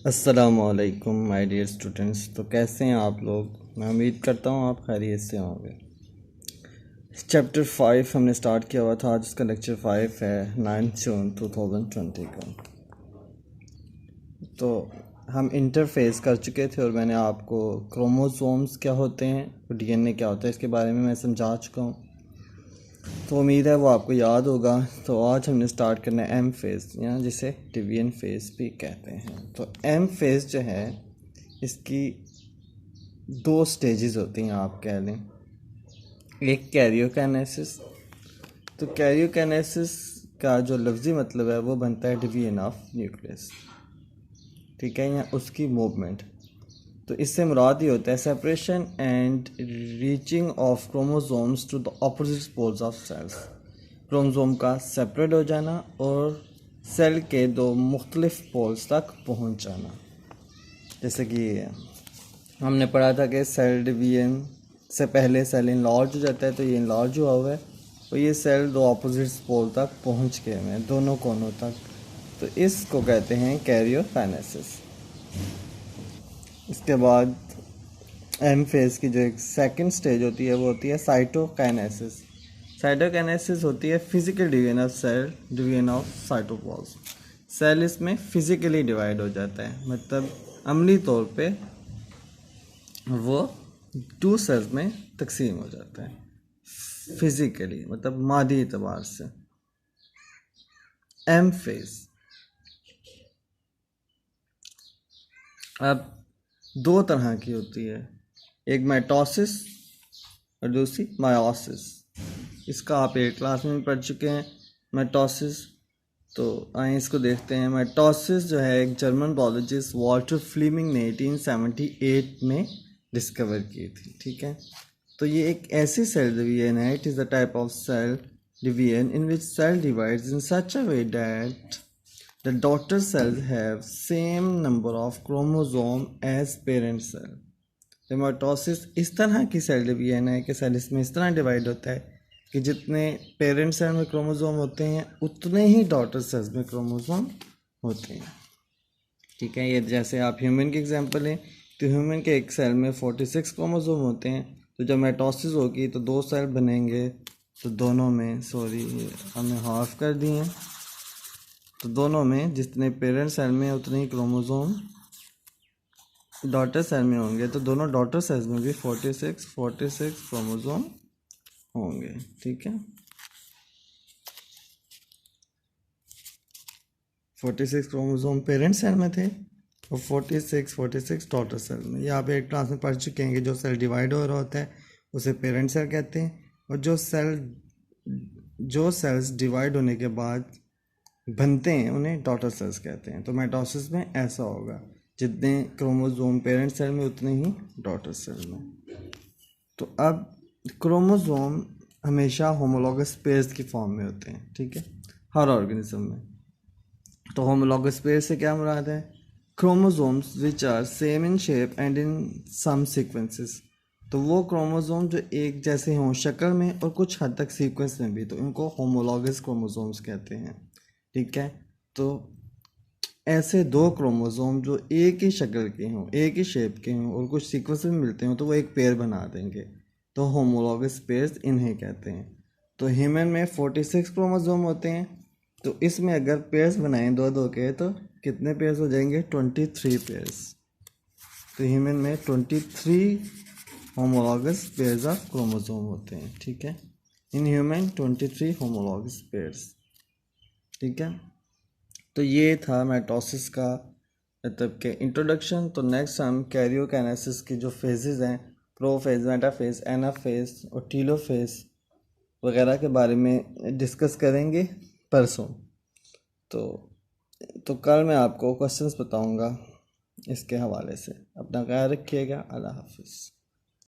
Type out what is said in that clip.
अस्सलामुअलैकुम my dear students. तो कैसे हैं आप लोग? मैं उम्मीद करता हूँ आप खैरियत से होंगे। चैप्टर 5 हमने स्टार्ट किया हुआ था, आज उसका लेक्चर 5 है 9 जून 2020 का। तो हम इंटरफेस कर चुके थे और मैंने आपको क्रोमोसोम्स क्या होते हैं और डीएनए क्या होता है इसके बारे में मैं समझा चुका हूँ। तो उम्मीद है वो आपको याद होगा। तो आज हमने स्टार्ट करना है एम फेज़, या जिसे डिवीजन फेज़ भी कहते हैं। तो एम फेज़ जो है इसकी दो स्टेजेस होती हैं, आप कह लें। एक कैरियोकाइनेसिस। तो कैरियोकाइनेसिस का जो लफ्ज़ी मतलब है वो बनता है डिवीजन ऑफ न्यूक्लियस, ठीक है, या उसकी मूवमेंट। तो इससे मुराद ये होता है separation and reaching of chromosomes to the opposite poles of cells. Chromosome का सेपरेट हो जाना और सेल के दो मुख्तलिफ पोल्स तक पहुंच जाना। जैसे कि हमने पढ़ा था कि सेल डिवीजन से पहले सेल इनलार्ज हो जाता है, तो ये इनलार्ज हुआ हुआ है और ये सेल दो अपोजिट पोल तक पहुंच गए हैं, दोनों कोनों तक। तो इसको कहते हैं कैरियोकाइनेसिस। इसके बाद एम फेज़ की जो एक सेकंड स्टेज होती है वो होती है साइटोकाइनेसिस। साइटोकाइनेसिस होती है physical division of cell, division of cytoplasm. Cell इसमें फिजिकली डिवाइड हो जाता है, मतलब अमली तौर पे वो टू सेल्स में तकसीम हो जाता है फिजिकली, मतलब मादी एतबार से। एम फेज अब दो तरह की होती है, एक माइटोसिस और दूसरी मायोसिस। इसका आप एक क्लास में पढ़ चुके हैं माइटोसिस। तो आइए इसको देखते हैं। माइटोसिस जो है एक जर्मन बायोलॉजिस्ट वॉल्टर फ्लीमिंग ने 1878 में डिस्कवर की थी, ठीक है। तो ये एक ऐसी सेल डिवीजन है, it is the type of cell division in which cell divides in such a way that the daughter cells have same number of chromosome as parent cell. तो माइटोसिस इस तरह की सेल डिवीजन है कि cell इसमें इस तरह divide होता है कि जितने पेरेंट सेल में क्रोमोसोम होते हैं उतने ही डॉटर सेल्स में क्रोमोसोम होते हैं, ठीक है। ये जैसे आप ह्यूमन की एग्जांपल है, तो ह्यूमन के एक सेल में 46 क्रोमोसोम होते हैं। तो जब माइटोसिस होगी तो दो सेल बनेंगे, तो दोनों में हमने हाफ कर दिए, तो दोनों में जितने पेरेंट सेल में उतने ही क्रोमोसोम डॉटर सेल में होंगे। तो दोनों डॉटर सेल्स में भी 46 क्रोमोसोम होंगे, ठीक है। 46 क्रोमोसोम पेरेंट सेल में थे और 46 डॉटर सेल में। ये आप एक क्लास में पढ़ चुके हैं कि जो सेल डिवाइड हो रहा होता है उसे पेरेंट सेल कहते हैं, और जो सेल्स डिवाइड होने के बाद बनते हैं उन्हें डॉटर सेल्स कहते हैं। तो माइटोसिस में ऐसा होगा, जितने क्रोमोसोम पेरेंट सेल में उतने ही डॉटर सेल में। तो अब क्रोमोसोम हमेशा होमोलॉगस पेयर्स की फॉर्म में होते हैं, ठीक है, हर ऑर्गेनिज्म में। तो होमोलॉगस पेयर से क्या मुराद है? Chromosomes which are same in shape and in some sequences. तो वो क्रोमोसोम जो एक जैसे हों शक्ल में और कुछ हद तक सीक्वेंस में भी, तो इनको होमोलॉगस क्रोमोसोम्स कहते हैं, ठीक है। तो ऐसे दो क्रोमोसोम जो एक ही शक्ल के हों, एक ही शेप के हों और कुछ सीक्वेंस में मिलते हों, तो वो एक पेयर बना देंगे। तो होमोलॉगस पेयर्स इन्हें कहते हैं। तो ह्यूमन में 46 क्रोमोसोम होते हैं, तो इसमें अगर पेयर्स बनाएं दो दो के, तो कितने पेयर्स हो जाएंगे? 23 पेयर्स। तो ह्यूमन में 23 होमोलॉगस पेयर्स ऑफ क्रोमोसोम होते हैं, ठीक है। इन ह्यूमन 23 होमोलॉगस पेयर्स, ठीक है। तो ये था माइटोसिस का मतलब के इंट्रोडक्शन। तो नेक्स्ट हम कैरियोकाइनेसिस की जो फेजेस हैं, प्रोफेज, मेटाफेज, एनाफेज और टीलोफेज वगैरह के बारे में डिस्कस करेंगे परसों। तो कल मैं आपको क्वेश्चंस बताऊंगा इसके हवाले से। अपना ख्याल रखिएगा। अल्लाह हाफिज़।